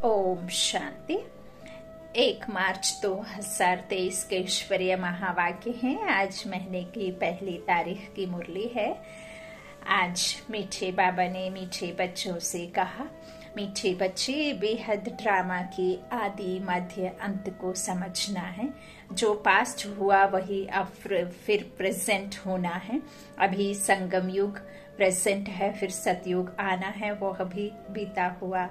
ओम शांति। 1 मार्च 2023 के ईश्वरीय महावाक्य हैं। आज महीने की पहली तारीख की मुरली है। आज मीठे बाबा ने मीठे बच्चों से कहा, मीठे बच्चे, बेहद ड्रामा की आदि मध्य अंत को समझना है। जो पास्ट हुआ वही अब फिर प्रेजेंट होना है। अभी संगम युग प्रेजेंट है, फिर सतयुग आना है। वो अभी बीता हुआ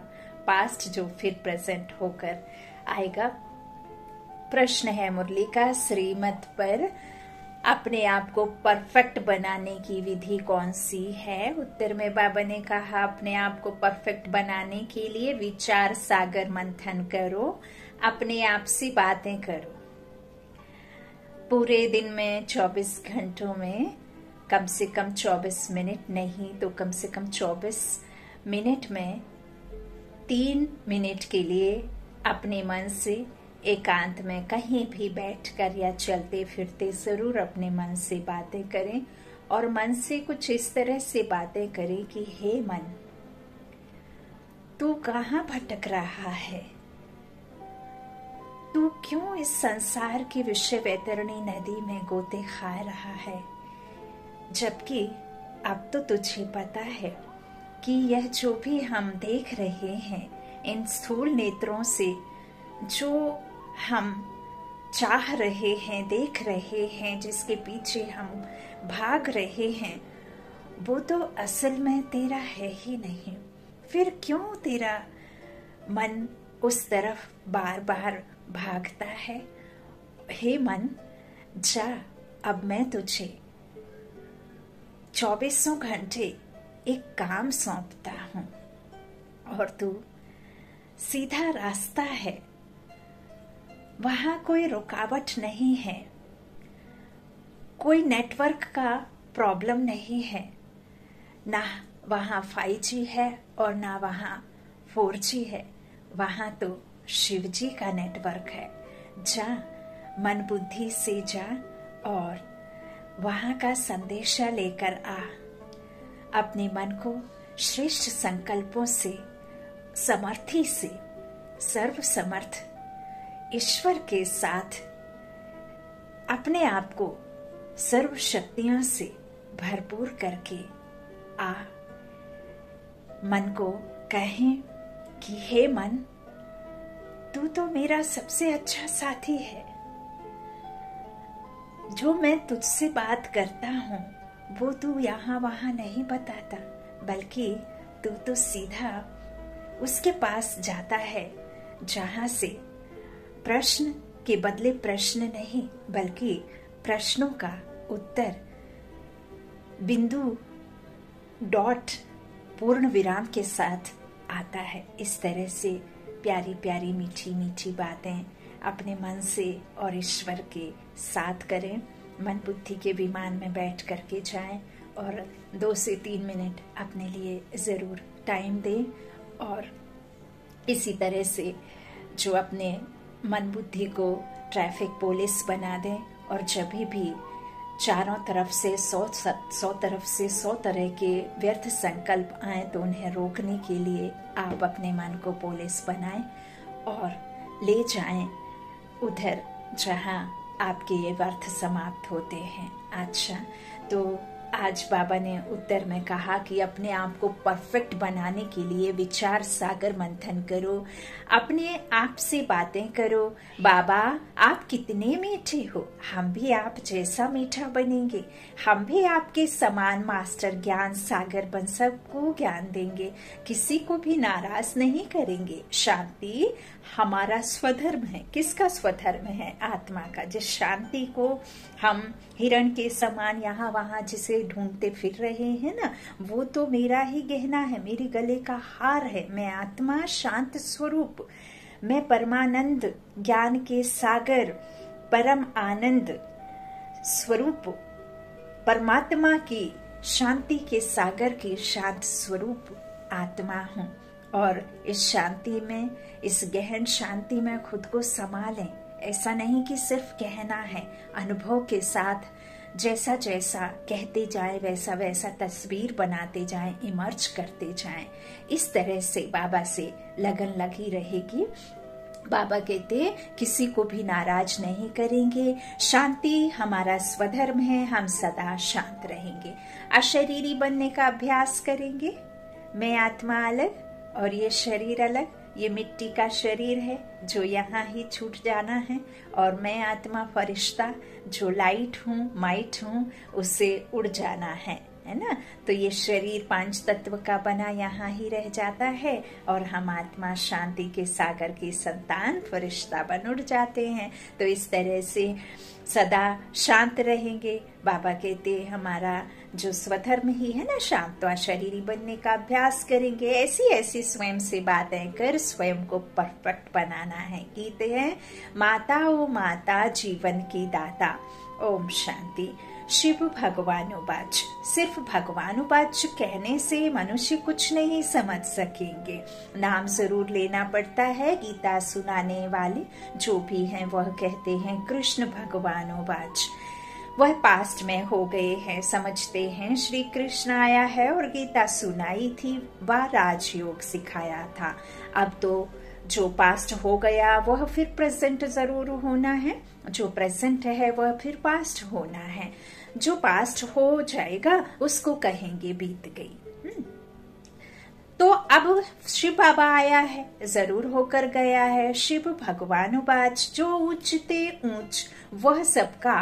पास्ट जो फिर प्रेजेंट होकर आएगा। प्रश्न है मुरली का, श्रीमत पर अपने आप को परफेक्ट बनाने की विधि कौन सी है? उत्तर में बाबा ने कहा, अपने आप को परफेक्ट बनाने के लिए विचार सागर मंथन करो, अपने आप से बातें करो। पूरे दिन में 24 घंटों में कम से कम 24 मिनट नहीं तो कम से कम 24 मिनट में 3 मिनट के लिए अपने मन से एकांत में कहीं भी बैठकर या चलते फिरते जरूर अपने मन से बातें करें। और मन से कुछ इस तरह से बातें करें कि हे मन, तू कहाँ भटक रहा है? तू क्यों इस संसार की विषय वैतरणी नदी में गोते खा रहा है? जबकि अब तो तुझे पता है कि यह जो भी हम देख रहे हैं, इन स्थूल नेत्रों से जो हम चाह रहे हैं, देख रहे हैं, जिसके पीछे हम भाग रहे हैं, वो तो असल में तेरा है ही नहीं। फिर क्यों तेरा मन उस तरफ बार बार भागता है? हे मन, जा, अब मैं तुझे 24 घंटे एक काम सौंपता हूं और तू सीधा रास्ता है, वहां कोई रुकावट नहीं है, कोई नेटवर्क का प्रॉब्लम नहीं है, ना वहां 5G है और ना वहां 4G है, वहां तो शिव जी का नेटवर्क है। जा, मन बुद्धि से जा और वहां का संदेशा लेकर आ। अपने मन को श्रेष्ठ संकल्पों से, समर्थी से, सर्व समर्थ ईश्वर के साथ अपने आप को सर्व शक्तियों से भरपूर करके आ। मन को कहें कि हे मन, तू तो मेरा सबसे अच्छा साथी है। जो मैं तुझसे बात करता हूँ वो तू यहाँ वहां नहीं बताता, बल्कि तू तो सीधा उसके पास जाता है जहां से प्रश्न के बदले प्रश्न नहीं, बल्कि प्रश्नों का उत्तर बिंदु डॉट पूर्ण विराम के साथ आता है। इस तरह से प्यारी प्यारी मीठी मीठी बातें अपने मन से और ईश्वर के साथ करें। मन बुद्धि के विमान में बैठ करके जाएं और 2 से 3 मिनट अपने लिए जरूर टाइम दें। और इसी तरह से जो अपने मन बुद्धि को ट्रैफिक पुलिस बना दें, और जब भी चारों तरफ से 100 तरफ से 100 तरह के व्यर्थ संकल्प आए तो उन्हें रोकने के लिए आप अपने मन को पुलिस बनाएं और ले जाएं उधर जहां आपके ये व्यर्थ समाप्त होते हैं। अच्छा, तो आज बाबा ने उत्तर में कहा कि अपने आप को परफेक्ट बनाने के लिए विचार सागर मंथन करो, अपने आप से बातें करो। बाबा, आप कितने मीठे हो, हम भी आप जैसा मीठा बनेंगे, हम भी आपके समान मास्टर ज्ञान सागर बन सबको ज्ञान देंगे, किसी को भी नाराज नहीं करेंगे। शांति हमारा स्वधर्म है। किसका स्वधर्म है? आत्मा का। जिस शांति को हम हिरण के समान यहाँ वहां जिसे ढूंढते फिर रहे हैं ना, वो तो मेरा ही गहना है, मेरे गले का हार है। मैं आत्मा शांत स्वरूप, मैं परमानंद ज्ञान के सागर, परम आनंद स्वरूप, परमात्मा की शांति के सागर की शांत स्वरूप आत्मा हूँ। और इस शांति में, इस गहन शांति में खुद को संभालें। ऐसा नहीं कि सिर्फ कहना है, अनुभव के साथ जैसा जैसा कहते जाए वैसा वैसा तस्वीर बनाते जाएं, इमर्ज करते जाएं। इस तरह से बाबा से लगन लगी रहेगी। बाबा कहते किसी को भी नाराज नहीं करेंगे, शांति हमारा स्वधर्म है, हम सदा शांत रहेंगे। अशरीरी बनने का अभ्यास करेंगे। मैं आत्मा अलग और ये शरीर अलग, ये मिट्टी का शरीर है जो यहाँ ही छूट जाना है, और मैं आत्मा फरिश्ता जो लाइट हूँ, माइट हूँ, उससे उड़ जाना है ना। तो ये शरीर 5 तत्व का बना यहाँ ही रह जाता है, और हम आत्मा शांति के सागर की संतान फरिश्ता बन उड़ जाते हैं। तो इस तरह से सदा शांत रहेंगे। बाबा कहते हमारा जो स्वधर्म ही है ना शांत, तो शरीरी बनने का अभ्यास करेंगे। ऐसी ऐसी स्वयं से बातें कर स्वयं को परफेक्ट बनाना है। कहते हैं माता ओ माता जीवन की दाता। ओम शांति। शिव भगवानुवाच। सिर्फ भगवानुवाच कहने से मनुष्य कुछ नहीं समझ सकेंगे, नाम जरूर लेना पड़ता है। गीता सुनाने वाले जो भी हैं वह कहते हैं कृष्ण भगवानुवाच। वह पास्ट में हो गए हैं, समझते हैं श्री कृष्ण आया है और गीता सुनाई थी, वह राजयोग सिखाया था। अब तो जो पास्ट हो गया वह फिर प्रेजेंट जरूर होना है, जो प्रेजेंट है वह फिर पास्ट होना है। जो पास्ट हो जाएगा उसको कहेंगे बीत गई। तो अब शिव बाबा आया है, जरूर होकर गया है। शिव भगवानुवाच। जो ऊंचते ऊंच वह सबका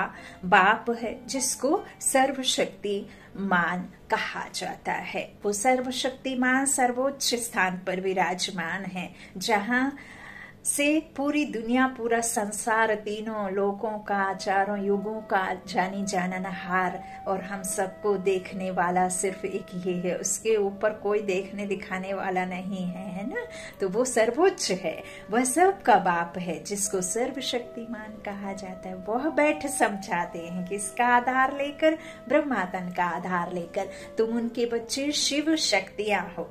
बाप है, जिसको सर्वशक्तिमान कहा जाता है। वो सर्वशक्तिमान सर्वोच्च स्थान पर विराजमान है, जहां से पूरी दुनिया, पूरा संसार, तीनों लोकों का, चारों युगों का जानी जाननहार और हम सबको देखने वाला सिर्फ एक ही है। उसके ऊपर कोई देखने दिखाने वाला नहीं है ना। तो वो सर्वोच्च है, वह सबका बाप है, जिसको सर्वशक्तिमान कहा जाता है। वह बैठ समझाते हैं किसका आधार लेकर? ब्रह्मातन का आधार लेकर। तुम उनके बच्चे शिव शक्तियां हो।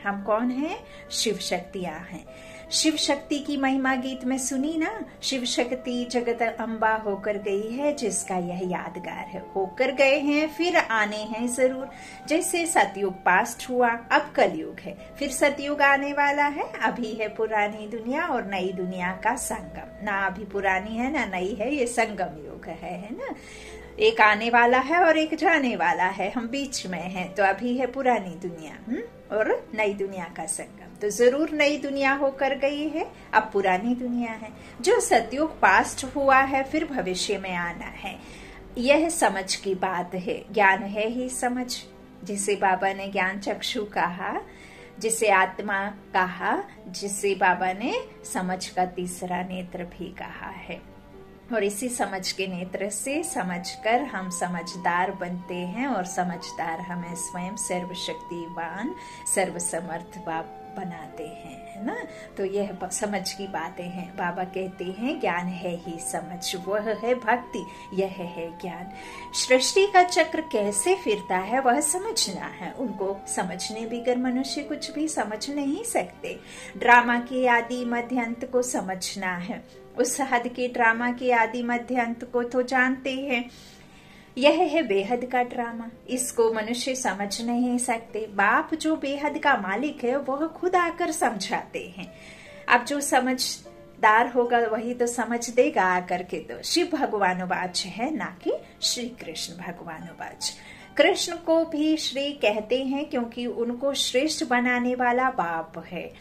हम कौन हैं? शिव शक्तियां हैं। शिव शक्ति की महिमा गीत में सुनी ना, शिव शक्ति जगत अम्बा होकर गई है, जिसका यह यादगार है। होकर गए हैं, फिर आने हैं जरूर। जैसे सतयुग पास्ट हुआ, अब कलयुग है, फिर सतयुग आने वाला है। अभी है पुरानी दुनिया और नई दुनिया का संगम। ना अभी पुरानी है ना नई है, ये संगम युग है ना। एक आने वाला है और एक जाने वाला है, हम बीच में हैं। तो अभी है पुरानी दुनिया और नई दुनिया का संगम। तो जरूर नई दुनिया होकर गई है, अब पुरानी दुनिया है। जो सतयुग पास्ट हुआ है, फिर भविष्य में आना है। यह समझ की बात है, ज्ञान है ही समझ, जिसे बाबा ने ज्ञान चक्षु कहा, जिसे आत्मा कहा, जिसे बाबा ने समझ का तीसरा नेत्र भी कहा है। और इसी समझ के नेत्र से समझकर हम समझदार बनते हैं, और समझदार हमें स्वयं सर्वशक्तिवान सर्वसमर्थ बाप बनाते हैं, है ना। तो यह समझ की बातें हैं। बाबा कहते हैं ज्ञान है ही समझ, वह है भक्ति, यह है ज्ञान। सृष्टि का चक्र कैसे फिरता है वह समझना है। उनको समझने बगैर मनुष्य कुछ भी समझ नहीं सकते। ड्रामा के आदि मध्य अंत को समझना है। उस हद के ड्रामा के आदि मध्य अंत को तो जानते हैं। यह है बेहद का ड्रामा, इसको मनुष्य समझ नहीं सकते। बाप जो बेहद का मालिक है वह खुद आकर समझाते हैं। अब जो समझदार होगा वही तो समझ देगा आकर के। तो शिव भगवानुवाच है, ना कि श्री कृष्ण भगवानुवाच। कृष्ण को भी श्री कहते हैं क्योंकि उनको श्रेष्ठ बनाने वाला बाप है।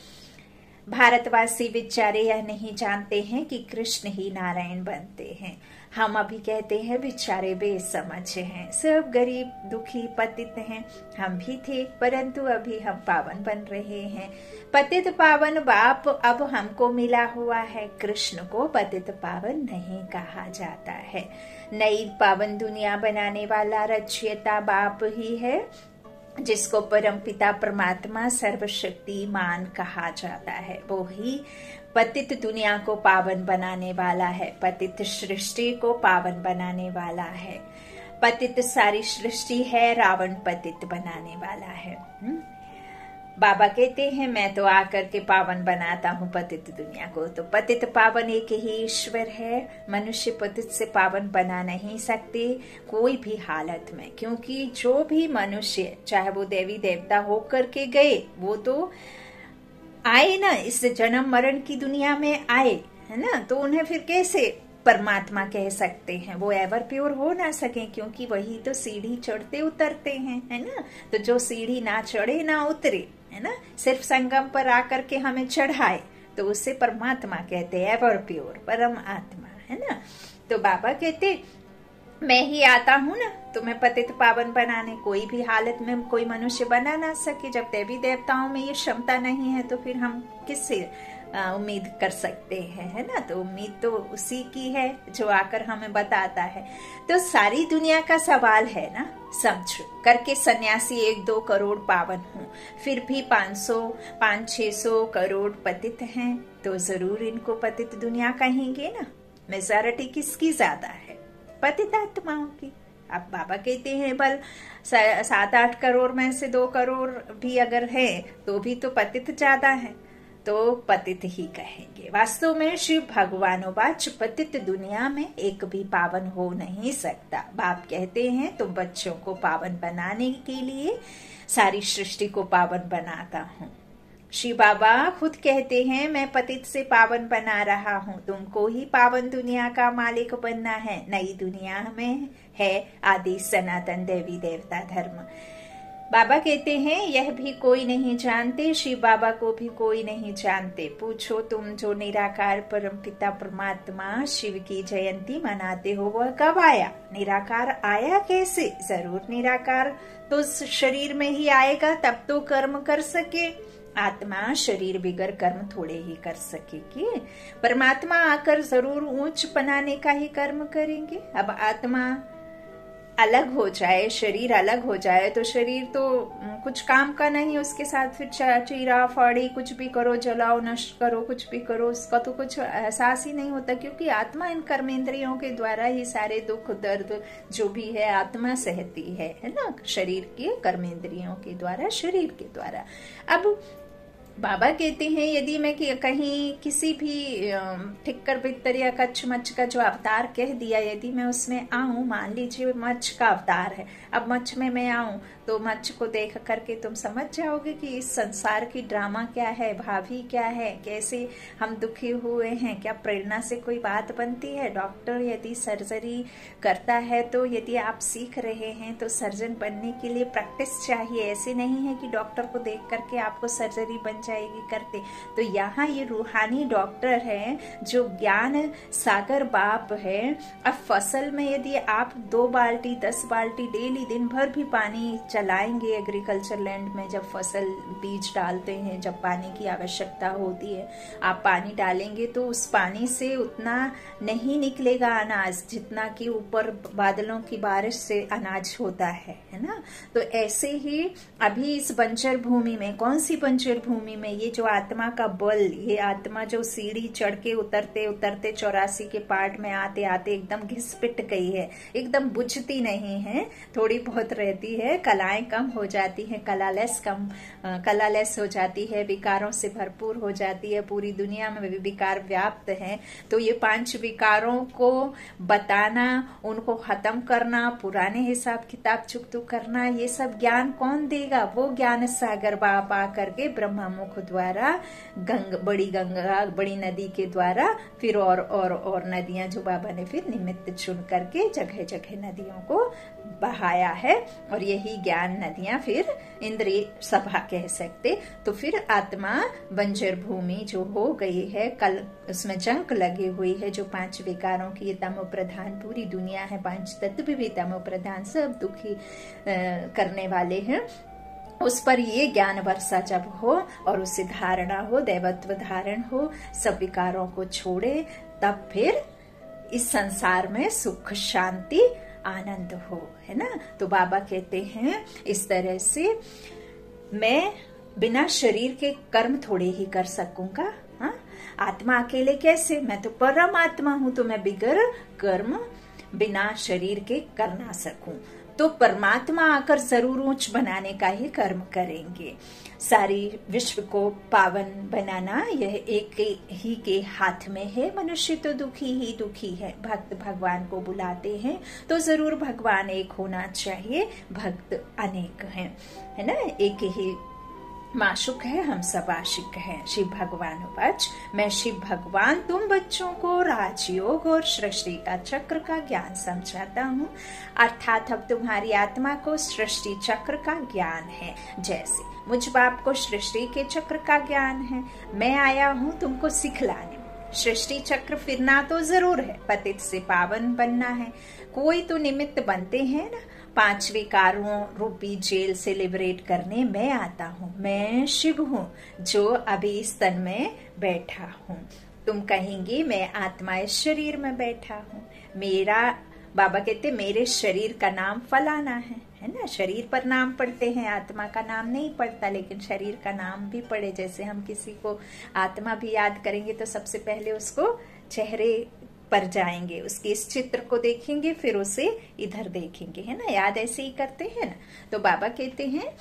भारतवासी बेचारे यह नहीं जानते हैं कि कृष्ण ही नारायण बनते हैं। हम अभी कहते हैं बेचारे बेसमझ हैं, सब गरीब दुखी पतित हैं। हम भी थे, परंतु अभी हम पावन बन रहे हैं। पतित पावन बाप अब हमको मिला हुआ है। कृष्ण को पतित पावन नहीं कहा जाता है। नई पावन दुनिया बनाने वाला रचयिता बाप ही है, जिसको परमपिता परमात्मा सर्वशक्तिमान कहा जाता है। वो ही पतित दुनिया को पावन बनाने वाला है, पतित सृष्टि को पावन बनाने वाला है। पतित सारी सृष्टि है, रावण पतित बनाने वाला है। बाबा कहते हैं मैं तो आकर के पावन बनाता हूँ पतित दुनिया को। तो पतित पावन एक ही ईश्वर है, मनुष्य पतित से पावन बना नहीं सकते कोई भी हालत में, क्योंकि जो भी मनुष्य चाहे वो देवी देवता होकर के गए, वो तो आए ना, इस जन्म मरण की दुनिया में आए, है ना, तो उन्हें फिर कैसे परमात्मा कह सकते हैं? वो एवर प्योर हो ना सके, क्योंकि वही तो सीढ़ी चढ़ते उतरते हैं, है ना। तो जो सीढ़ी ना चढ़े ना उतरे, है ना, सिर्फ संगम पर आकर के हमें चढ़ाए, तो उसे परमात्मा कहते हैं, एवर प्योर परम आत्मा, है ना। तो बाबा कहते मैं ही आता हूँ ना तुम्हें पतित पावन बनाने, कोई भी हालत में कोई मनुष्य बना ना सके। जब देवी देवताओं में ये क्षमता नहीं है तो फिर हम किससे उम्मीद कर सकते हैं, है ना। तो उम्मीद तो उसी की है जो आकर हमें बताता है। तो सारी दुनिया का सवाल है ना, समझो करके सन्यासी 1-2 करोड़ पावन हूँ, फिर भी 500-600 करोड़ पतित हैं, तो जरूर इनको पतित दुनिया कहेंगे ना। मेजॉरिटी किसकी ज्यादा है? पतित आत्माओं की। अब बाबा कहते हैं बल 7-8 करोड़ में से 2 करोड़ भी अगर है तो भी तो पतित ज्यादा है, तो पतित ही कहेंगे। वास्तव में शिव भगवानोवाच पतित दुनिया में एक भी पावन हो नहीं सकता। बाप कहते हैं तुम बच्चों को पावन बनाने के लिए सारी सृष्टि को पावन बनाता हूँ। शिव बाबा खुद कहते हैं मैं पतित से पावन बना रहा हूँ, तुमको ही पावन दुनिया का मालिक बनना है। नई दुनिया में है आदि सनातन देवी देवता धर्म। बाबा कहते हैं यह भी कोई नहीं जानते, शिव बाबा को भी कोई नहीं जानते। पूछो तुम जो निराकार परमपिता परमात्मा शिव की जयंती मनाते हो वह कब आया? निराकार आया कैसे? जरूर निराकार तो शरीर में ही आएगा, तब तो कर्म कर सके। आत्मा शरीर बिगर कर्म थोड़े ही कर सकेगी। परमात्मा आकर जरूर ऊंच बनाने का ही कर्म करेंगे। अब आत्मा अलग हो जाए, शरीर अलग हो जाए, तो शरीर तो कुछ काम का नहीं, उसके साथ फिर चीरा फाड़ी कुछ भी करो, जलाओ नष्ट करो, कुछ भी करो, उसका तो कुछ एहसास ही नहीं होता, क्योंकि आत्मा इन कर्मेंद्रियों के द्वारा ही सारे दुख दर्द जो भी है आत्मा सहती है ना, शरीर के कर्मेंद्रियों के द्वारा, शरीर के द्वारा। अब बाबा कहते हैं यदि मैं कहीं किसी भी ठिक्कर बित्तर या कच्छ मच्छ का जो अवतार कह दिया, यदि मैं उसमें आऊं, मान लीजिए मच्छ का अवतार है, अब मच्छ में मैं आऊं तो मच्छ को देख करके तुम समझ जाओगे कि इस संसार की ड्रामा क्या है, भावी क्या है, कैसे हम दुखी हुए हैं, क्या प्रेरणा से कोई बात बनती है। डॉक्टर यदि सर्जरी करता है तो यदि आप सीख रहे हैं तो सर्जन बनने के लिए प्रैक्टिस चाहिए। ऐसे नहीं है कि डॉक्टर को देख करके आपको सर्जरी बन जाएगी करते। तो यहाँ ये रूहानी डॉक्टर है जो ज्ञान सागर बाप है। अब फसल में यदि आप 2 बाल्टी 10 बाल्टी डेली दिन भर भी पानी चलाएंगे, एग्रीकल्चर लैंड में जब फसल बीज डालते हैं, जब पानी की आवश्यकता होती है, आप पानी डालेंगे तो उस पानी से उतना नहीं निकलेगा अनाज जितना कि ऊपर बादलों की बारिश से अनाज होता है ना। तो ऐसे ही अभी इस बंजर भूमि में, कौन सी बंजर भूमि में, ये जो आत्मा का बल, ये आत्मा जो सीढ़ी चढ़ के उतरते उतरते 84 के पार्ट में आते आते एकदम घिस पिट गई है, एकदम बुझती नहीं है, थोड़ी बहुत रहती है, कलाएं कम हो जाती हैं, कलालेस हो जाती है, विकारों से भरपूर हो जाती है, पूरी दुनिया में विकार व्याप्त है। तो ये 5 विकारों को बताना, उनको खत्म करना, पुराने हिसाब किताब चुकतू करना, ये सब ज्ञान कौन देगा? वो ज्ञान सागर बाप आकर के ब्रह्मा मुख द्वारा बड़ी गंगा, बड़ी नदी के द्वारा, फिर और नदियां जो बाबा ने फिर निमित्त चुन करके जगह जगह नदियों को बहाया है, और यही ज्ञान नदियां फिर इंद्रिय सभा कह सकते। तो फिर आत्मा बंजर भूमि जो हो गई है, कल उसमें जंक लगी हुई है, जो 5 विकारों की तमो प्रधान पूरी दुनिया है, 5 तत्व भी तमो प्रधान, सब दुखी करने वाले हैं, उस पर ये ज्ञान वर्षा जब हो और उसे धारणा हो, दैवत्व धारण हो, सब विकारों को छोड़े, तब फिर इस संसार में सुख शांति आनंद हो, है ना। तो बाबा कहते हैं इस तरह से मैं बिना शरीर के कर्म थोड़े ही कर सकूंगा। हाँ, आत्मा अकेले कैसे? मैं तो परम आत्मा हूं, तो मैं बिगर कर्म बिना शरीर के कर ना सकूं। तो परमात्मा आकर जरूर ऊंच बनाने का ही कर्म करेंगे। सारी विश्व को पावन बनाना यह एक ही के हाथ में है। मनुष्य तो दुखी ही दुखी है। भक्त भगवान को बुलाते हैं तो जरूर भगवान एक होना चाहिए, भक्त अनेक हैं, है ना। एक ही माशुक है, हम सब आशिक हैं। शिव भगवान वाच, मैं शिव भगवान तुम बच्चों को राजयोग और सृष्टि का चक्र का ज्ञान समझाता हूँ। अर्थात अब तुम्हारी आत्मा को सृष्टि चक्र का ज्ञान है, जैसे मुझ बाप को सृष्टि के चक्र का ज्ञान है। मैं आया हूँ तुमको सिखलाने। सृष्टि चक्र फिरना तो जरूर है, पतित से पावन बनना है। कोई तो निमित्त बनते हैं ना, 5 विकारों रूपी जेल से लिबरेट करने मैं आता हूँ। मैं शिव हूँ जो अभी इस तन में बैठा हूँ। तुम कहेंगी मैं आत्मा इस शरीर में बैठा हूँ। मेरा बाबा कहते मेरे शरीर का नाम फलाना है ना। शरीर पर नाम पढ़ते हैं, आत्मा का नाम नहीं पढ़ता, लेकिन शरीर का नाम भी पढ़े। जैसे हम किसी को आत्मा भी याद करेंगे तो सबसे पहले उसको चेहरे पर जाएंगे, उसके इस चित्र को देखेंगे, फिर उसे इधर देखेंगे, है ना। याद ऐसे ही करते हैं ना। तो बाबा कहते हैं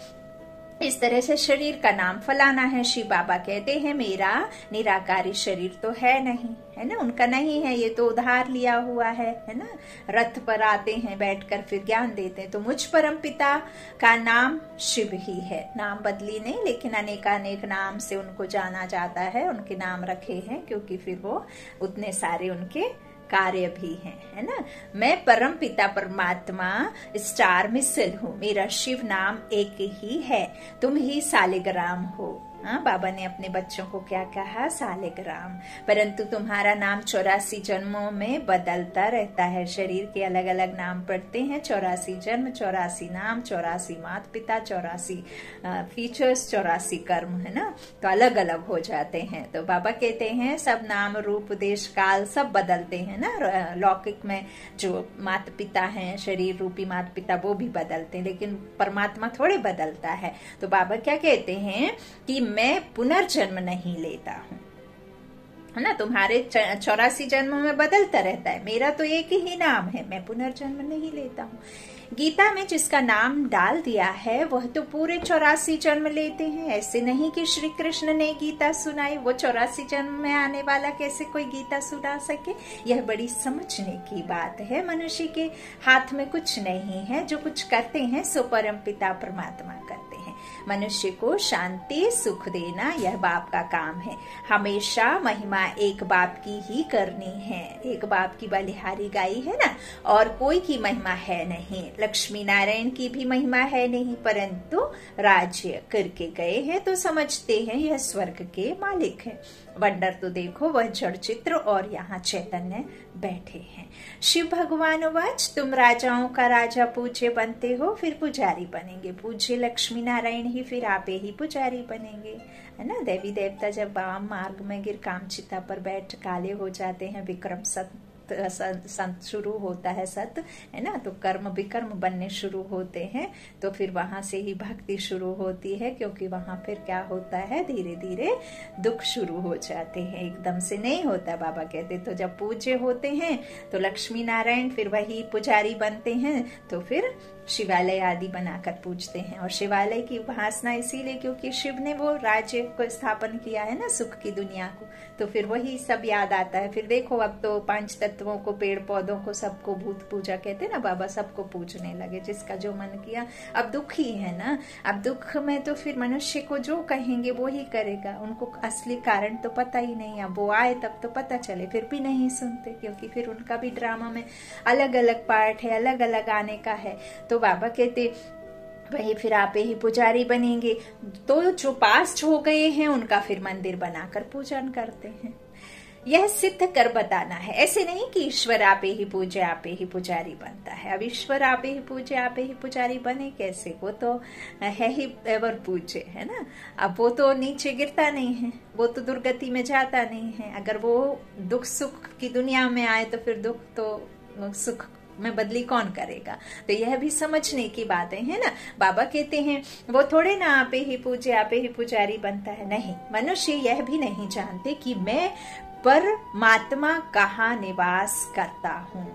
इस तरह से शरीर का नाम फलाना है। शिव बाबा कहते हैं मेरा निराकारी शरीर तो है नहीं, है ना। उनका नहीं है, ये तो उधार लिया हुआ है ना। रथ पर आते हैं बैठकर फिर ज्ञान देते हैं। तो मुझ परम पिता का नाम शिव ही है। नाम बदली नहीं, लेकिन अनेकानेक नाम से उनको जाना जाता है। उनके नाम रखे हैं क्योंकि फिर वो उतने सारे उनके कार्य भी हैं, है ना। मैं परम पिता परमात्मा स्टार मिसल हूँ। मेरा शिव नाम एक ही है, तुम ही सालिग्राम हो। हाँ, बाबा ने अपने बच्चों को क्या कहा, सालिग्राम। परंतु तुम्हारा नाम 84 जन्मों में बदलता रहता है। शरीर के अलग अलग नाम पड़ते हैं। 84 जन्म, 84 नाम, 84 माता पिता, 84 फीचर्स, 84 कर्म, है ना। तो अलग अलग हो जाते हैं। तो बाबा कहते हैं सब नाम रूप देश काल सब बदलते हैं ना। लौकिक में जो माता पिता हैं, शरीर रूपी माता पिता, वो भी बदलते हैं, लेकिन परमात्मा थोड़े बदलता है। तो बाबा क्या कहते हैं कि मैं पुनर्जन्म नहीं लेता हूँ, है ना। तुम्हारे 84 जन्मों में बदलता रहता है, मेरा तो एक ही नाम है, मैं पुनर्जन्म नहीं लेता हूँ। गीता में जिसका नाम डाल दिया है वह तो पूरे 84 जन्म लेते हैं। ऐसे नहीं कि श्री कृष्ण ने गीता सुनाई, वो 84 जन्म में आने वाला कैसे कोई गीता सुना सके। यह बड़ी समझने की बात है। मनुष्य के हाथ में कुछ नहीं है, जो कुछ करते हैं सो परम पिता परमात्मा करते हैं। मनुष्य को शांति सुख देना यह बाप का काम है। हमेशा महिमा एक बाप की ही करनी है। एक बाप की बलिहारी गाई है ना, और कोई की महिमा है नहीं। लक्ष्मी नारायण की भी महिमा है नहीं, परंतु राज्य करके गए हैं तो समझते हैं यह स्वर्ग के मालिक है। वंडर तो देखो, वह जड़ चित्र और यहाँ चैतन्य बैठे हैं। शिव भगवान वाच, तुम राजाओं का राजा पूज्य बनते हो, फिर पुजारी बनेंगे। पूज्य लक्ष्मी नारायण ही फिर आपे ही पुजारी बनेंगे, है ना। देवी देवता जब वाम मार्ग में गिर कामचिता पर बैठ काले हो जाते हैं, विक्रम संत शुरू होता है, सत, है ना। तो कर्म विकर्म बनने शुरू होते हैं, तो फिर वहां से ही भक्ति शुरू होती है, क्योंकि वहां फिर क्या होता है, धीरे धीरे दुख शुरू हो जाते हैं, एकदम से नहीं होता। बाबा कहते तो जब पूज्य होते हैं तो लक्ष्मी नारायण, फिर वही पुजारी बनते हैं, तो फिर शिवालय आदि बनाकर पूजते हैं। और शिवालय की उपासना इसीलिए क्योंकि शिव ने वो राज्य को स्थापन किया है ना, सुख की दुनिया को, तो फिर वही सब याद आता है। फिर देखो अब तो 5 तत्वों को, पेड़ पौधों को, सबको भूत पूजा कहते हैं ना, बाबा सबको पूजने लगे, जिसका जो मन किया। अब दुख ही है ना, अब दुख में तो फिर मनुष्य को जो कहेंगे वो ही करेगा, उनको असली कारण तो पता ही नहीं। अब वो आए तब तो पता चले, फिर भी नहीं सुनते, क्योंकि फिर उनका भी ड्रामा में अलग अलग पार्ट है, अलग अलग आने का है। तो बाबा कहते वही फिर आपे ही पुजारी बनेंगे। तो जो पास हो गए हैं उनका फिर मंदिर बनाकर पूजन करते हैं। यह सिद्ध कर बताना है। ऐसे नहीं कि ईश्वर आपे ही पूजे आपे ही पुजारी बनता है। अब ईश्वर आपे ही पूजे आपे ही पुजारी बने कैसे, वो तो है ही एवर पूजे, है ना। अब वो तो नीचे गिरता नहीं है, वो तो दुर्गति में जाता नहीं है। अगर वो दुख सुख की दुनिया में आए तो फिर दुख तो सुख में बदली कौन करेगा। तो यह भी समझने की बातें है ना। बाबा कहते हैं वो थोड़े ना आपे ही पूजे आपे ही पुजारी बनता है, नहीं। मनुष्य यह भी नहीं जानते कि मैं परमात्मा कहाँ निवास करता हूँ।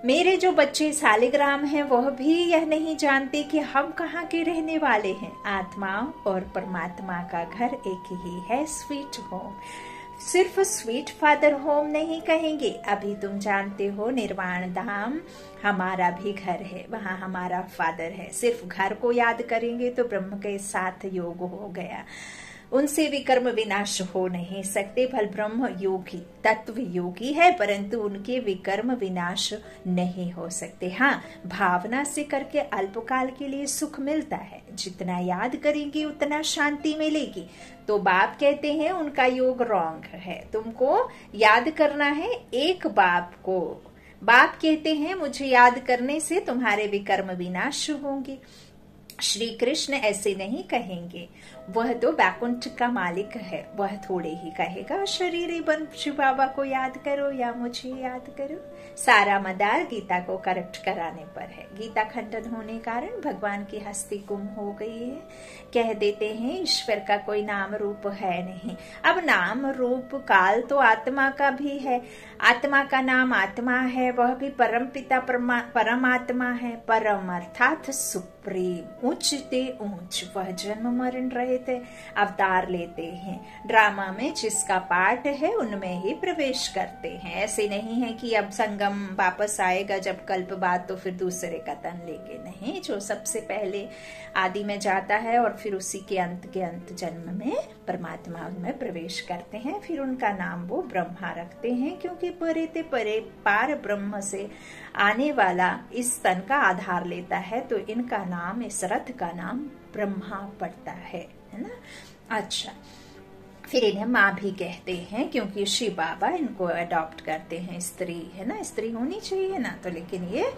मेरे जो बच्चे सालिग्राम हैं वह भी यह नहीं जानते कि हम कहाँ के रहने वाले हैं। आत्मा और परमात्मा का घर एक ही है, स्वीट होम। सिर्फ स्वीट फादर होम नहीं कहेंगे, अभी तुम जानते हो निर्वाण धाम हमारा भी घर है, वहाँ हमारा फादर है। सिर्फ घर को याद करेंगे तो ब्रह्म के साथ योग हो गया। उनसे विकर्म विनाश हो नहीं सकते। भल ब्रह्म योगी तत्व योगी है, परंतु उनके विकर्म विनाश नहीं हो सकते। हाँ, भावना से करके अल्पकाल के लिए सुख मिलता है, जितना याद करेंगे उतना शांति मिलेगी। तो बाप कहते हैं उनका योग रॉन्ग है, तुमको याद करना है एक बाप को। बाप कहते हैं मुझे याद करने से तुम्हारे विकर्म विनाश होंगे। श्री कृष्ण ऐसे नहीं कहेंगे, वह तो बैकुंठ का मालिक है, वह थोड़े ही कहेगा शरीर बन शिव बाबा को याद करो या मुझे याद करो। सारा मदार गीता को करेक्ट कराने पर है। गीता खंडन होने कारण भगवान की हस्ती गुम हो गई है। कह देते हैं ईश्वर का कोई नाम रूप है नहीं। अब नाम रूप काल तो आत्मा का भी है। आत्मा का नाम आत्मा है, वह भी परम पिता परमात्मा है। परम अर्थात सुप्रीम, ऊंचते ऊंच, वह जन्म मरण रहित अवतार लेते हैं। ड्रामा में जिसका पार्ट है उनमें ही प्रवेश करते हैं। ऐसे नहीं है कि अब संगम वापस आएगा जब कल्प बाद तो फिर दूसरे का तन लेंगे, नहीं। जो सबसे पहले आदि में जाता है और फिर उसी के अंत जन्म में परमात्मा में प्रवेश करते हैं, फिर उनका नाम वो ब्रह्मा रखते हैं, क्योंकि परे ते परे पार ब्रह्म से आने वाला इस तन का आधार लेता है, तो इनका नाम, इस रथ का नाम ब्रह्मा पड़ता है ना। अच्छा, फिर इन्हें माँ भी कहते हैं क्योंकि शिव बाबा इनको अडॉप्ट करते हैं। स्त्री है ना, स्त्री होनी चाहिए ना, तो लेकिन ये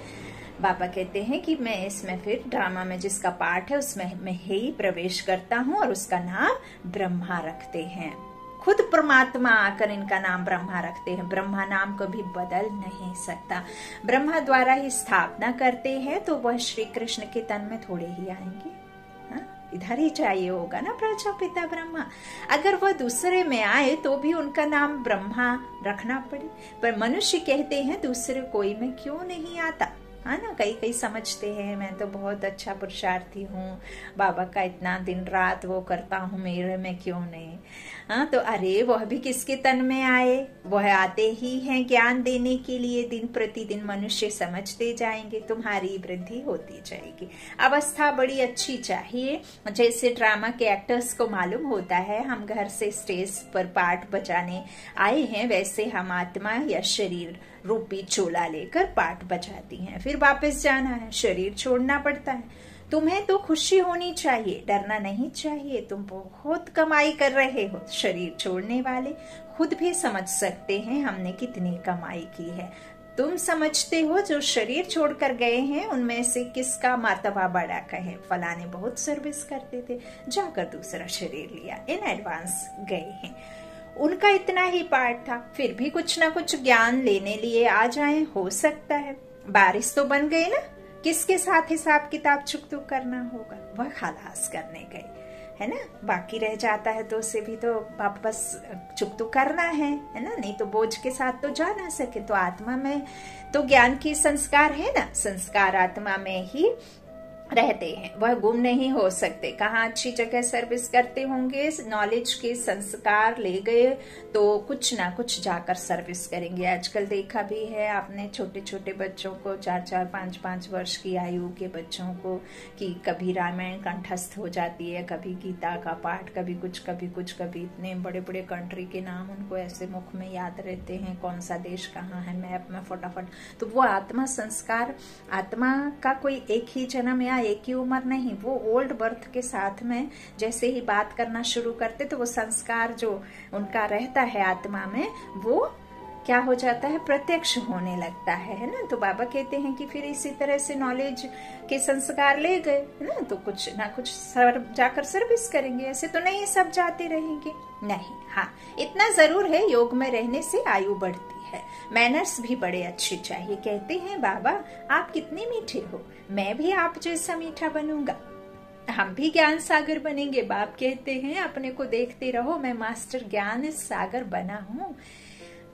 बाबा कहते हैं कि मैं इसमें फिर ड्रामा में जिसका पार्ट है उसमें मैं ही प्रवेश करता हूँ और उसका नाम ब्रह्मा रखते हैं। खुद परमात्मा आकर इनका नाम ब्रह्मा रखते हैं। ब्रह्मा नाम कभी बदल नहीं सकता। ब्रह्मा द्वारा ही स्थापना करते हैं, तो वह श्री कृष्ण के तन में थोड़े ही आएंगे, इधर ही चाहिए होगा ना प्रजापिता ब्रह्मा। अगर वह दूसरे में आए तो भी उनका नाम ब्रह्मा रखना पड़े, पर मनुष्य कहते हैं दूसरे कोई में क्यों नहीं आता, है ना। कई समझते हैं मैं तो बहुत अच्छा पुरुषार्थी हूँ, बाबा का इतना दिन रात वो करता हूँ, मेरे में क्यों नहीं। हाँ, तो अरे वह भी किसके तन में आए, वह आते ही हैं ज्ञान देने के लिए। दिन प्रतिदिन मनुष्य समझते जाएंगे, तुम्हारी वृद्धि होती जाएगी। अवस्था बड़ी अच्छी चाहिए। जैसे ड्रामा के एक्टर्स को मालूम होता है हम घर से स्टेज पर पार्ट बजाने आए हैं, वैसे हम आत्मा या शरीर रूपी चोला लेकर पार्ट बजाती हैं, फिर वापस जाना है, शरीर छोड़ना पड़ता है। तुम्हें तो खुशी होनी चाहिए, डरना नहीं चाहिए। तुम बहुत कमाई कर रहे हो, शरीर छोड़ने वाले खुद भी समझ सकते हैं हमने कितनी कमाई की है। तुम समझते हो जो शरीर छोड़कर गए हैं उनमें से किसका मर्तबा बड़ा कहे, फलाने बहुत सर्विस करते थे, जाकर दूसरा शरीर लिया, इन एडवांस गए हैं, उनका इतना ही पार्ट था, फिर भी कुछ ना कुछ ज्ञान लेने लिए आ जाएं, हो सकता है। बारिश तो बन गई ना, किसके साथ हिसाब किताब चुकतू करना होगा, वह खलास करने गए, है ना। बाकी रह जाता है तो उसे भी तो वापस चुकतू करना है ना, नहीं तो बोझ के साथ तो जा ना सके। तो आत्मा में तो ज्ञान की संस्कार है ना, संस्कार आत्मा में ही रहते हैं, वह गुम नहीं हो सकते। कहाँ अच्छी जगह सर्विस करते होंगे, नॉलेज के संस्कार ले गए तो कुछ ना कुछ जाकर सर्विस करेंगे। आजकल देखा भी है आपने छोटे छोटे बच्चों को, 4-4, 5-5 वर्ष की आयु के बच्चों को, कि कभी रामायण कंठस्थ हो जाती है, कभी गीता का पाठ, कभी कुछ कभी इतने बड़े बड़े कंट्री के नाम उनको ऐसे मुख में याद रहते हैं, कौन सा देश कहाँ है मैप में फटाफट। तो वो आत्मा संस्कार, आत्मा का कोई एक ही जन्म या एक ही उम्र नहीं, वो ओल्ड बर्थ के साथ में जैसे ही बात करना शुरू करते तो वो संस्कार जो उनका रहता है आत्मा में, वो क्या हो जाता है, प्रत्यक्ष होने लगता है ना। तो बाबा कहते हैं कि फिर इसी तरह से नॉलेज के संस्कार ले गए ना, तो कुछ ना कुछ जाकर सर्विस करेंगे, ऐसे तो नहीं सब जाते रहेंगे, नहीं। हाँ, इतना जरूर है योग में रहने से आयु बढ़ती है, मैनर्स भी बड़े अच्छे चाहिए। कहते हैं बाबा आप कितने मीठे हो, मैं भी आप जैसा मीठा बनूंगा, हम भी ज्ञान सागर बनेंगे। बाप कहते हैं अपने को देखते रहो, मैं मास्टर ज्ञान सागर बना हूँ,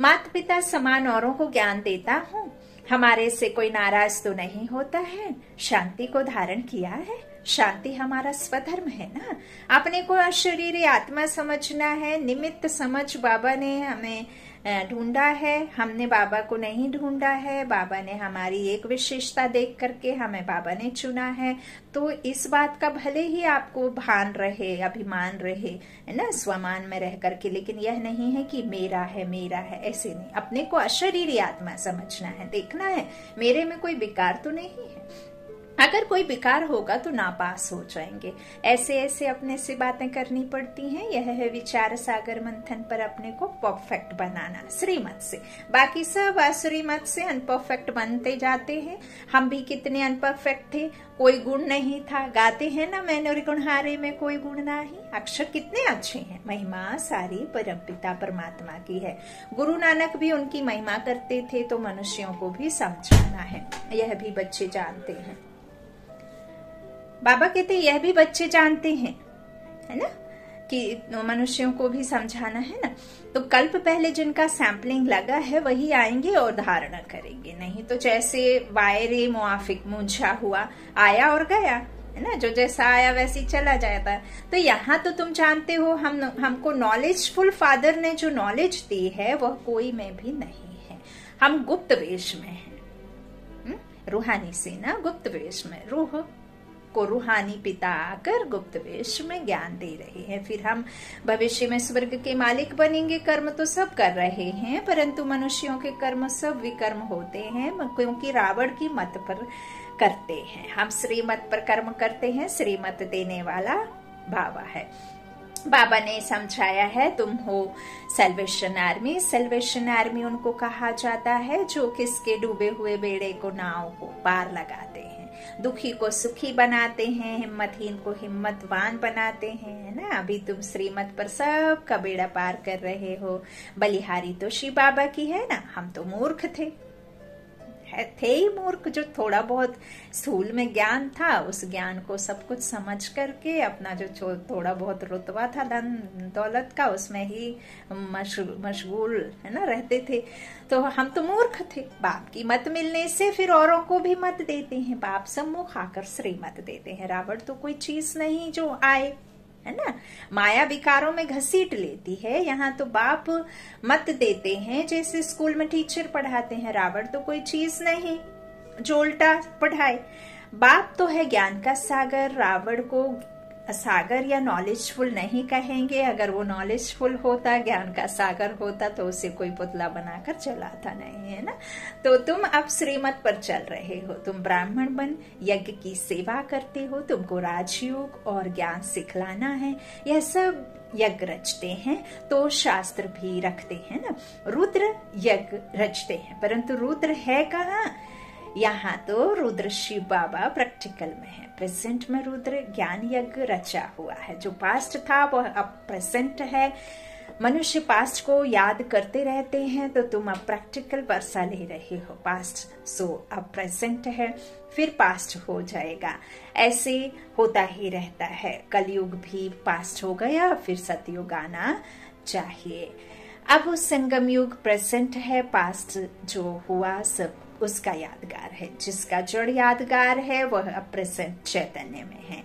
माता पिता समान औरों को ज्ञान देता हूँ, हमारे से कोई नाराज तो नहीं होता है, शांति को धारण किया है। शांति हमारा स्वधर्म है ना। अपने को अशरीरी आत्मा समझना है, निमित्त समझ बाबा ने हमें ढूंढा है, हमने बाबा को नहीं ढूंढा है। बाबा ने हमारी एक विशेषता देख करके हमें बाबा ने चुना है। तो इस बात का भले ही आपको भान रहे, अभिमान रहे, है ना, स्वमान में रह करके, लेकिन यह नहीं है कि मेरा है मेरा है, ऐसे नहीं। अपने को अशरीरी आत्मा समझना है, देखना है मेरे में कोई विकार तो नहीं है। अगर कोई विकार होगा तो नापास हो जाएंगे। ऐसे ऐसे अपने से बातें करनी पड़ती हैं। यह है विचार सागर मंथन पर अपने को परफेक्ट बनाना श्रीमत से। बाकी सब असुरीमत से अनपरफेक्ट बनते जाते हैं। हम भी कितने अनपरफेक्ट थे, कोई गुण नहीं था। गाते हैं ना, मैंने गुणहारे में कोई गुण नहीं। अक्षर कितने अच्छे हैं। महिमा सारी परमपिता परमात्मा की है। गुरु नानक भी उनकी महिमा करते थे, तो मनुष्यों को भी समझाना है, यह भी बच्चे जानते हैं। बाबा कहते यह भी बच्चे जानते हैं, है ना, कि मनुष्यों को भी समझाना है ना। तो कल्प पहले जिनका सैंपलिंग लगा है वही आएंगे और धारणा करेंगे। नहीं तो जैसे वायरे मुआफिक मुझा हुआ, आया और गया, है ना, जो जैसा आया वैसे ही चला जाता। तो यहाँ तो तुम जानते हो, हमको नॉलेजफुल फादर ने जो नॉलेज दी है वह कोई में भी नहीं है। हम गुप्त वेश में हैं, रूहानी से ना, गुप्त वेश में। रूह को रूहानी पिता आकर गुप्त वेश में ज्ञान दे रहे हैं। फिर हम भविष्य में स्वर्ग के मालिक बनेंगे। कर्म तो सब कर रहे हैं, परंतु मनुष्यों के कर्म सब विकर्म होते हैं, क्योंकि रावण की मत पर करते हैं। हम श्रीमत पर कर्म करते हैं। श्रीमत देने वाला बाबा है। बाबा ने समझाया है, तुम हो सेल्वेशन आर्मी। सेल्वेशन आर्मी उनको कहा जाता है जो किसके डूबे हुए बेड़े को, नाव को पार लगाते हैं, दुखी को सुखी बनाते हैं, हिम्मतहीन को हिम्मतवान बनाते हैं, है ना। अभी तुम श्रीमत पर सब का बेड़ा पार कर रहे हो। बलिहारी तो शिव बाबा की है ना। हम तो मूर्ख थे ही मूर्ख, जो थोड़ा बहुत स्थूल में ज्ञान था, उस ज्ञान को सब कुछ समझ करके अपना जो थोड़ा बहुत रुतबा था धन दौलत का, उसमें ही मशगूल, है ना, रहते थे। तो हम तो मूर्ख थे। बाप की मत मिलने से फिर औरों को भी मत देते हैं। बाप सम्मुख आकर श्रीमत देते हैं। रावण तो कोई चीज नहीं जो आए, है ना। माया विकारों में घसीट लेती है। यहाँ तो बाप मत देते हैं, जैसे स्कूल में टीचर पढ़ाते हैं। रावण तो कोई चीज नहीं जो उल्टा पढ़ाए। बाप तो है ज्ञान का सागर। रावण को सागर या नॉलेजफुल नहीं कहेंगे। अगर वो नॉलेजफुल होता, ज्ञान का सागर होता, तो उसे कोई पुतला बनाकर चलाता नहीं, है ना। तो तुम अब श्रीमत पर चल रहे हो। तुम ब्राह्मण बन यज्ञ की सेवा करते हो। तुमको राजयोग और ज्ञान सिखलाना है। यह सब यज्ञ रचते हैं, तो शास्त्र भी रखते हैं ना। रुद्र यज्ञ रचते हैं, परंतु रुद्र है कहाँ? यहाँ तो रुद्र शिव बाबा प्रैक्टिकल में है। प्रेजेंट में रुद्र ज्ञान यज्ञ रचा हुआ है। जो पास्ट था वह अब प्रेजेंट है। मनुष्य पास्ट को याद करते रहते हैं, तो तुम अब प्रैक्टिकल वर्षा ले रहे हो। पास्ट सो अब प्रेजेंट है, फिर पास्ट हो जाएगा। ऐसे होता ही रहता है। कलयुग भी पास्ट हो गया, फिर सतयुग आना चाहिए। अब उस संगम युग प्रेजेंट है। पास्ट जो हुआ सब उसका यादगार है। जिसका जड़ यादगार है वह अब प्रेजेंट चैतन्य में है।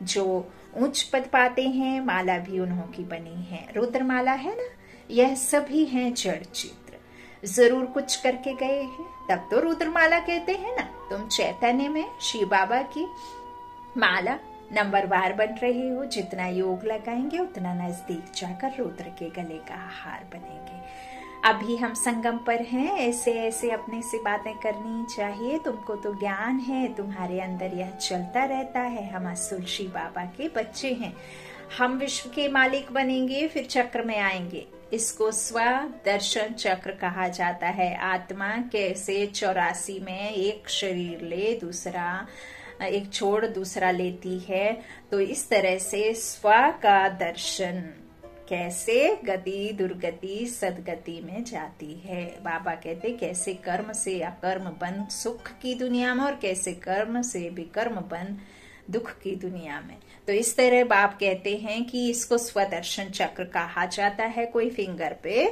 जो उच्च पद पाते हैं, माला भी उन्हों की बनी है। रुद्र माला है ना, यह सभी हैं जड़ चित्र। जरूर कुछ करके गए हैं, तब तो रुद्र माला कहते हैं ना। तुम चैतन्य में शिव बाबा की माला नंबरवार बन रहे हो। जितना योग लगाएंगे उतना नजदीक जाकर रुद्र के गले का हार बनेंगे। अभी हम संगम पर हैं। ऐसे ऐसे अपने से बातें करनी चाहिए। तुमको तो ज्ञान है, तुम्हारे अंदर यह चलता रहता है। हम असुर शिव बाबा के बच्चे हैं। हम विश्व के मालिक बनेंगे, फिर चक्र में आएंगे। इसको स्व दर्शन चक्र कहा जाता है। आत्मा कैसे 84 में एक शरीर ले, दूसरा एक छोड़ दूसरा लेती है, तो इस तरह से स्व का दर्शन कैसे गति दुर्गति सदगति में जाती है। बाबा कहते कैसे कर्म से अकर्म बन सुख की दुनिया में, और कैसे कर्म से विकर्म बन दुख की दुनिया में। तो इस तरह बाप कहते हैं कि इसको स्वदर्शन चक्र कहा जाता है। कोई फिंगर पे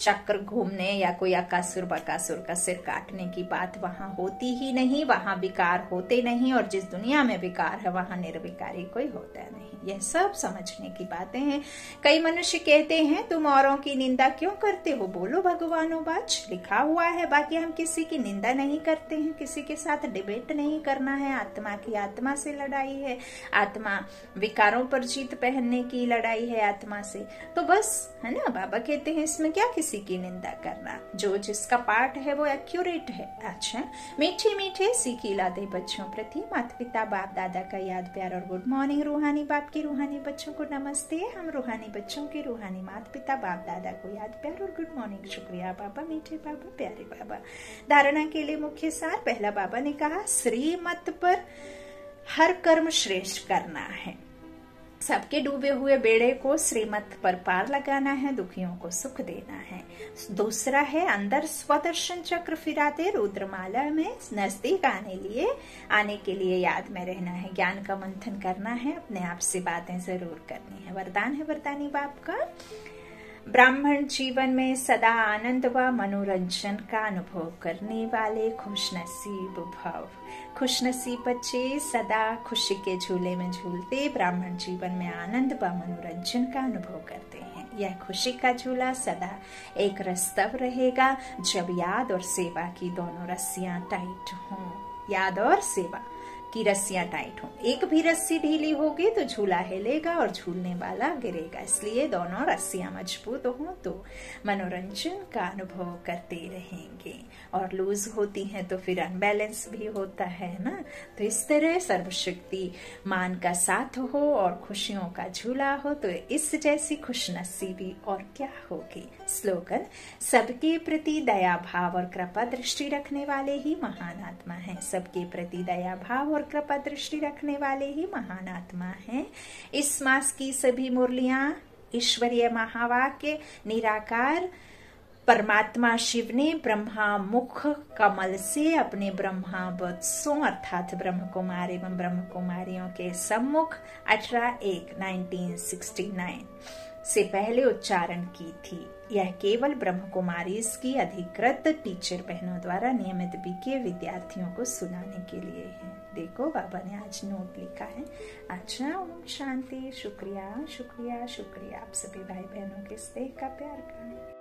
चक्र घूमने या कोई अकासुर बकासुर का सिर काटने की बात वहां होती ही नहीं, वहां विकार होते नहीं, और जिस दुनिया में विकार है वहां निर्विकारी कोई होता नहीं। यह सब समझने की बातें हैं। कई मनुष्य कहते हैं तुम औरों की निंदा क्यों करते हो, बोलो भगवानोवाच, लिखा हुआ है। बाकी हम किसी की निंदा नहीं करते हैं, किसी के साथ डिबेट नहीं करना है। आत्मा की आत्मा से लड़ाई है, आत्मा विकारों पर जीत पहनने की लड़ाई है आत्मा से। तो बस है ना, बाबा कहते हैं इसमें क्या किसी की निंदा करना, जो जिसका पार्ट है वो एक्यूरेट है। अच्छा, मीठे मीठे सीखी लाते बच्चों प्रति माता पिता बाप दादा का याद प्यार और गुड मॉर्निंग। रूहानी बाप के रूहानी बच्चों को नमस्ते। हम रूहानी बच्चों के रूहानी माता पिता बाप दादा को याद प्यार और गुड मॉर्निंग। शुक्रिया बाबा, मीठे बाबा, प्यारे बाबा। धारणा के लिए मुख्य सार। पहला, बाबा ने कहा श्रीमत पर हर कर्म श्रेष्ठ करना है। सबके डूबे हुए बेड़े को श्रीमत पर पार लगाना है, दुखियों को सुख देना है। दूसरा है अंदर स्वदर्शन चक्र फिराते रुद्रमाला में नजदीक आने के लिए याद में रहना है, ज्ञान का मंथन करना है, अपने आप से बातें जरूर करनी है। वरदान है वरदानी बाप का, ब्राह्मण जीवन में सदा आनंद व मनोरंजन का अनुभव करने वाले खुशनसीब भव। खुशनसीब बच्चे सदा खुशी के झूले में झूलते ब्राह्मण जीवन में आनंद व मनोरंजन का अनुभव करते हैं। यह खुशी का झूला सदा एक रस तब रहेगा जब याद और सेवा की दोनों रस्सियां टाइट हों। याद और सेवा की रस्सियां टाइट हों। एक भी रस्सी ढीली होगी तो झूला हिलेगा और झूलने वाला गिरेगा। इसलिए दोनों रस्सियां मजबूत हों तो मनोरंजन का अनुभव करते रहेंगे, और लूज होती हैं तो फिर अनबैलेंस भी होता है ना। तो इस तरह सर्वशक्ति मान का साथ हो और खुशियों का झूला हो तो इस जैसी खुशनसीबी और क्या होगी। स्लोगन, सबके प्रति दया भाव और कृपा दृष्टि रखने वाले ही महान आत्मा है। सबके प्रति दया भाव और कृपा दृष्टि रखने वाले ही महान आत्मा हैं। इस मास की सभी मुरलियां ईश्वरीय महावाक्य निराकार परमात्मा शिव ने ब्रह्मा मुख कमल से अपने ब्रह्मा वत्सों अर्थात ब्रह्म कुमार एवं ब्रह्म कुमारियों के सम्मुख 18/1/1969 से पहले उच्चारण की थी। यह केवल ब्रह्म कुमारी इसकी अधिकृत टीचर बहनों द्वारा नियमित बीके विद्यार्थियों को सुनाने के लिए है। देखो बाबा ने आज नोट लिखा है। अच्छा, ओम शांति। शुक्रिया शुक्रिया शुक्रिया आप सभी भाई बहनों के स्नेह का प्यार का।